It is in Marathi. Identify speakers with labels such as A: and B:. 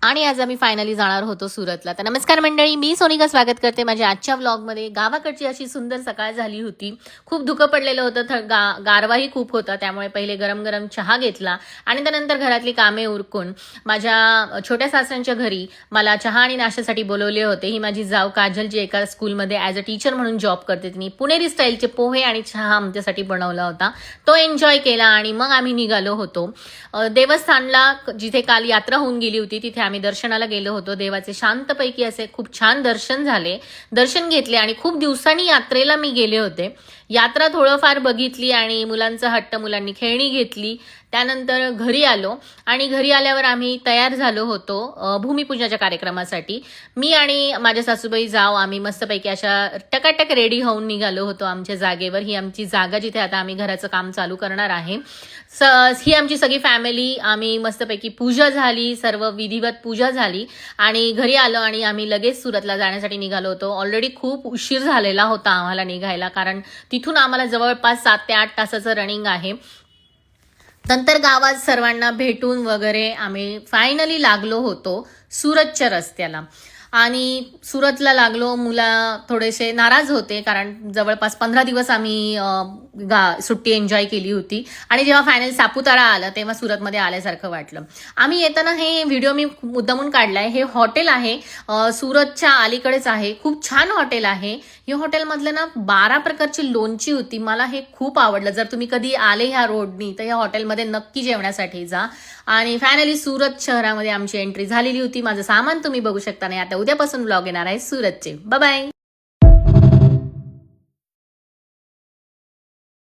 A: आणि आज आम्ही फायनली जाणार होतो सुरतला. तर नमस्कार मंडळी, मी सोनिका स्वागत करते माझ्या आजच्या व्लॉगमध्ये. गावाकडची अशी सुंदर सकाळ झाली होती. खूप धुकं पडलेलं होतं, गारवाही खूप होता. त्यामुळे पहिले गरम गरम चहा घेतला आणि त्यानंतर घरातली कामे उरकून माझ्या छोट्या सासऱ्यांच्या घरी मला चहा आणि नाश्त्यासाठी बोलवले होते. ही माझी जाव काजल, जी एका स्कूलमध्ये ॲज अ टीचर म्हणून जॉब करते. तिने पुणेरी स्टाईलचे पोहे आणि चहा आमच्यासाठी बनवला होता. तो एन्जॉय केला आणि मग आम्ही निघालो होतो देवस्थानला. जिथे काल यात्रा होऊन गेली होती तिथे आम्ही दर्शनाला गेलो होतो. देवाचे शांतपैकी असे खूप छान दर्शन झाले, दर्शन घेतले आणि खूप दिवसांनी यात्रेला मी गेले होते. यात्रा थोडंफार बघितली आणि मुलांचा हट्ट, मुलांनी खेळणी घेतली. त्यानंतर घरी आलो आणि घरी आल्यावर आम्ही तयार झालो होतो भूमिपूजनाच्या कार्यक्रमासाठी. मी आणि माझ्या सासूबाई जाव आम्ही मस्तपैकी अशा टकाटक रेडी होऊन निघालो होतो आमच्या जागेवर. ही आमची जागा जिथे आता आम्ही घराचं काम चालू करणार आहे. ही आमची सगळी फॅमिली, आम्ही मस्तपैकी पूजा झाली, सर्व विधिवत पूजा झाली आणि घरी आलो आणि आम्ही लगेच सुरतला जाण्यासाठी निघालो होतो. ऑलरेडी खूप उशीर झालेला होता आम्हाला निघायला, कारण तिथून आम्हाला जवळपास 7 ते 8 तासाचं रनिंग आहे. नंतर गावात सर्वांना भेटून वगैरे आम्ही फायनली लागलो होतो सुरतच्या रस्त्याला. आणि सुरतला लागलो. मुला थोडेसे नाराज होते, कारण जवळपास 15 दिवस आम्ही सुट्टी एन्जॉय केली होती आणि जेव्हा फायनल सापुतारा आलं तेव्हा सुरतमध्ये आल्यासारखं वाटलं. आम्ही येताना हे व्हिडिओ मी मुद्दामून काढलाय. हे हॉटेल आहे सुरतच्या अलीकडेच आहे. खूप छान हॉटेल आहे. हे हॉटेलमधलं ना 12 प्रकारची लोणची होती. मला हे खूप आवडलं. जर तुम्ही कधी आले ह्या रोडनी तर या हॉटेलमध्ये नक्की जेवण्यासाठी जा. आणि फायनली सुरत शहरामध्ये आमची एंट्री झालेली होती. माझं सामान तुम्ही बघू शकता. नाही आता उद्यापासून व्लॉग येणार आहे सुरतचे. Bye bye.